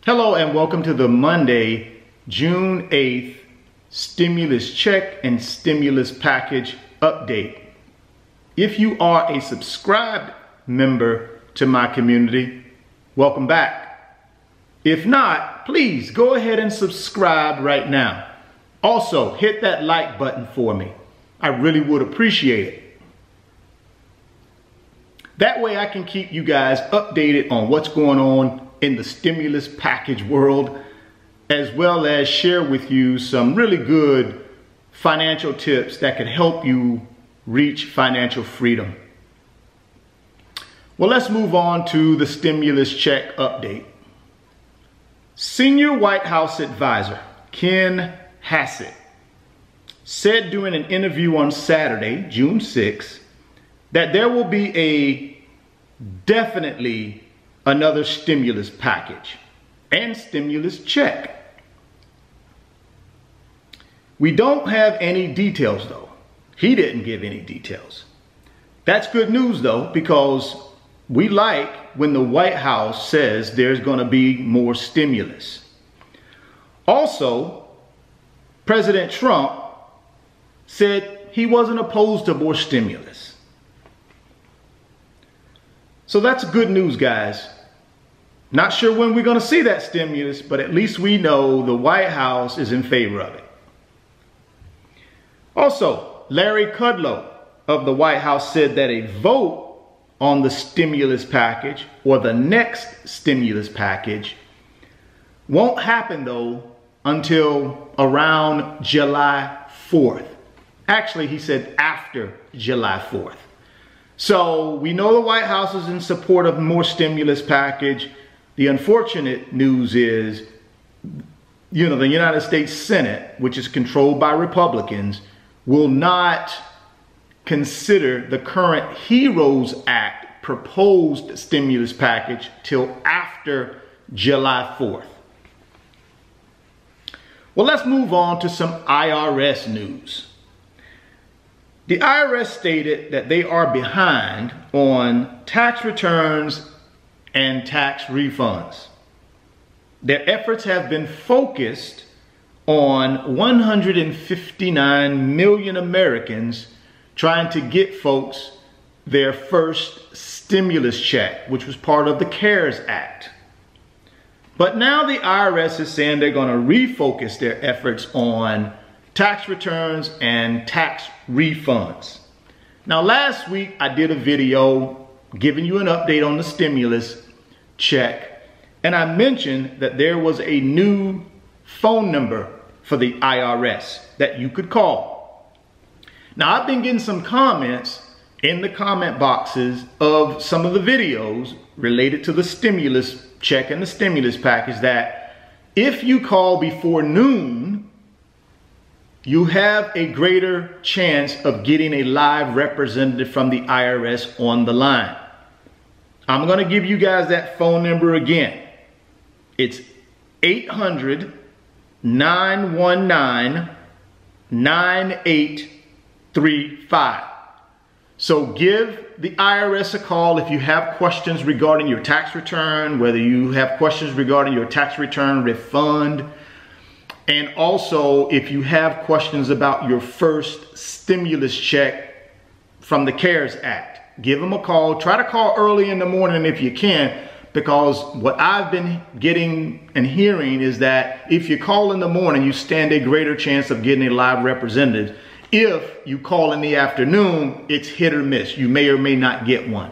Hello and welcome to the Monday, June 8th stimulus check and stimulus package update. If you are a subscribed member to my community, welcome back. If not, please go ahead and subscribe right now. Also, hit that like button for me. I really would appreciate it. That way I can keep you guys updated on what's going on in the stimulus package world, as well as share with you some really good financial tips that can help you reach financial freedom. Well, let's move on to the stimulus check update. Senior White House advisor Ken Hassett said during an interview on Saturday, June 6th, that there will be definitely another stimulus package and stimulus check. We don't have any details though. He didn't give any details. That's good news though, because we like when the White House says there's going to be more stimulus. Also, President Trump said he wasn't opposed to more stimulus. So that's good news, guys. Not sure when we're going to see that stimulus, but at least we know the White House is in favor of it. Also, Larry Kudlow of the White House said that a vote on the stimulus package or the next stimulus package won't happen though until around July 4th. Actually, he said after July 4th. So we know the White House is in support of more stimulus package. The unfortunate news is, the United States Senate, which is controlled by Republicans, will not consider the current HEROES Act proposed stimulus package till after July 4th. Well, let's move on to some IRS news. The IRS stated that they are behind on tax returns and tax refunds. Their efforts have been focused on 159 million Americans trying to get folks their first stimulus check, which was part of the CARES Act. But now the IRS is saying they're going to refocus their efforts on tax returns and tax refunds. Now, last week I did a video giving you an update on the stimulus check, and I mentioned that there was a new phone number for the IRS that you could call. Now, I've been getting some comments in the comment boxes of some of the videos related to the stimulus check and the stimulus package that if you call before noon, you have a greater chance of getting a live representative from the IRS on the line. I'm going to give you guys that phone number again. It's 800-919-9835. So give the IRS a call if you have questions regarding your tax return, whether you have questions regarding your tax return refund, and also if you have questions about your first stimulus check from the CARES Act. Give them a call. Try to call early in the morning if you can, because what I've been getting and hearing is that if you call in the morning, you stand a greater chance of getting a live representative. If you call in the afternoon, it's hit or miss. You may or may not get one.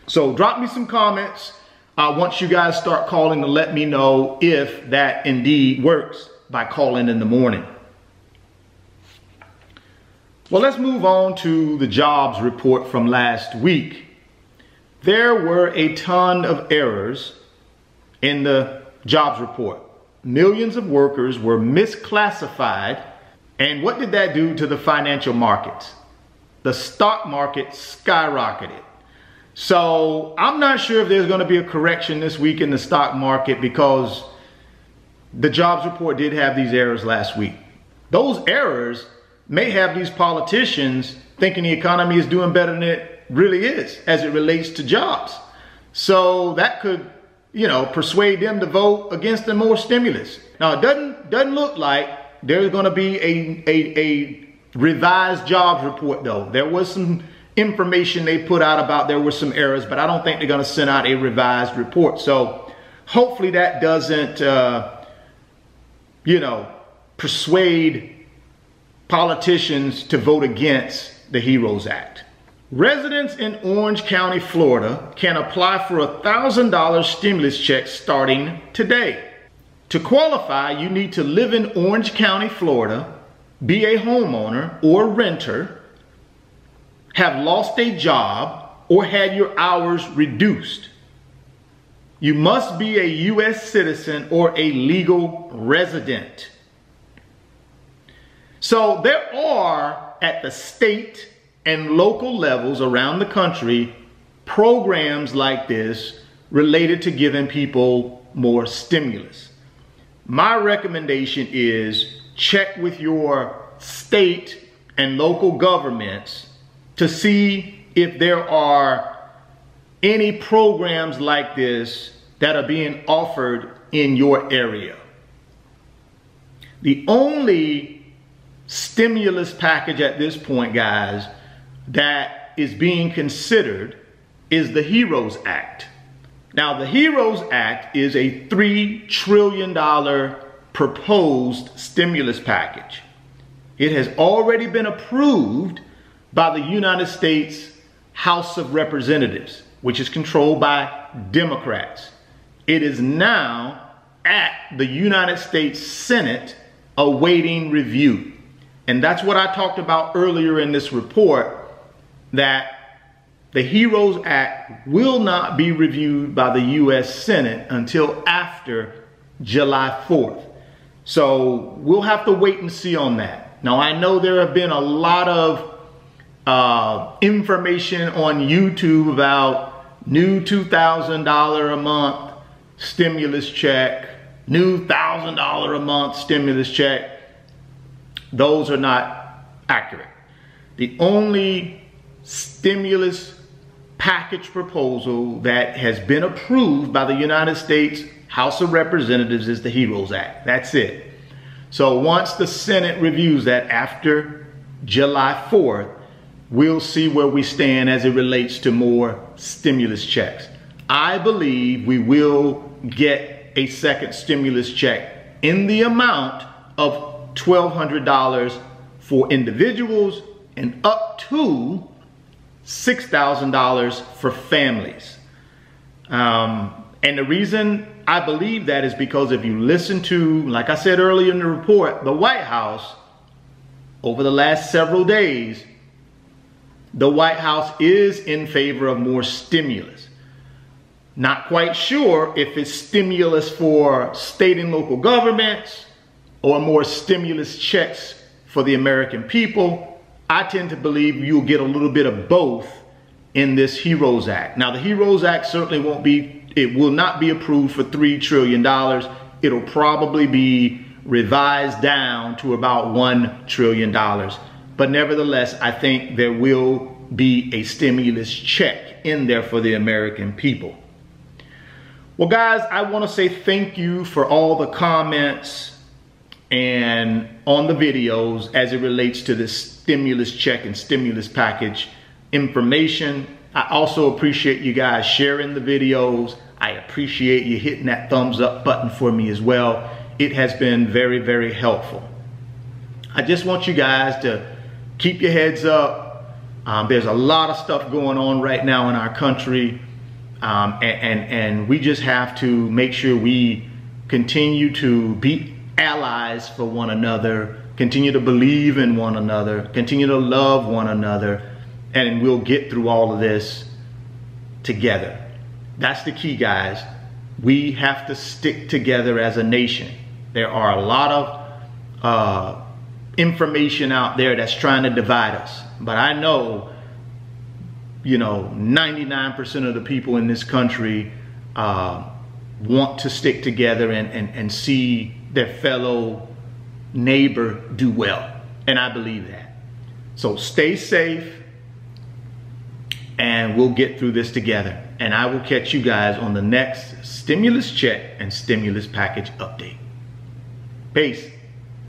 So drop me some comments once you guys start calling to let me know if that indeed works by calling in the morning. Well, let's move on to the jobs report from last week. There were a ton of errors in the jobs report. Millions of workers were misclassified. And what did that do to the financial markets? The stock market skyrocketed. So I'm not sure if there's going to be a correction this week in the stock market, because the jobs report did have these errors last week. Those errors may have these politicians thinking the economy is doing better than it really is as it relates to jobs. So that could persuade them to vote against the more stimulus. Now, it doesn't look like there's going to be a revised jobs report, though. There was some information they put out about there were some errors, but I don't think they're going to send out a revised report. So hopefully that doesn't, persuade politicians to vote against the HEROES Act. Residents in Orange County, Florida can apply for a $1,000 stimulus check starting today. To qualify, you need to live in Orange County, Florida, be a homeowner or renter, have lost a job, or had your hours reduced. You must be a U.S. citizen or a legal resident. So there are, at the state and local levels around the country, programs like this related to giving people more stimulus. My recommendation is check with your state and local governments to see if there are any programs like this that are being offered in your area. The only stimulus package at this point, guys, that is being considered is the HEROES Act. Now, the HEROES Act is a $3 trillion proposed stimulus package. It has already been approved by the United States House of Representatives, which is controlled by Democrats. It is now at the United States Senate awaiting review. And that's what I talked about earlier in this report, that the HEROES Act will not be reviewed by the U.S. Senate until after July 4th. So we'll have to wait and see on that. Now, I know there have been a lot of information on YouTube about new $2,000 a month stimulus check, new $1,000 a month stimulus check. Those are not accurate. The only stimulus package proposal that has been approved by the United States House of Representatives is the HEROES Act. That's it. So once the Senate reviews that after July 4th, we'll see where we stand as it relates to more stimulus checks. I believe we will get a second stimulus check in the amount of $1,200 for individuals and up to $6,000 for families. And the reason I believe that is because if you listen to, like I said earlier in the report, the White House, over the last several days, the White House is in favor of more stimulus. Not quite sure if it's stimulus for state and local governments or more stimulus checks for the American people. I tend to believe you'll get a little bit of both in this HEROES Act. Now, the HEROES Act certainly it will not be approved for $3 trillion. It'll probably be revised down to about $1 trillion. But nevertheless, I think there will be a stimulus check in there for the American people. Well, guys, I want to say thank you for all the comments and on the videos as it relates to this stimulus check and stimulus package information. I also appreciate you guys sharing the videos. I appreciate you hitting that thumbs up button for me as well. It has been very, very helpful. I just want you guys to keep your heads up. There's a lot of stuff going on right now in our country. And we just have to make sure we continue to be allies for one another, continue to believe in one another, continue to love one another, and we'll get through all of this together. That's the key, guys. We have to stick together as a nation. There are a lot of information out there that's trying to divide us, but I know 99% of the people in this country want to stick together and see their fellow neighbor do well. And I believe that. So stay safe and we'll get through this together. and I will catch you guys on the next stimulus check and stimulus package update. Peace.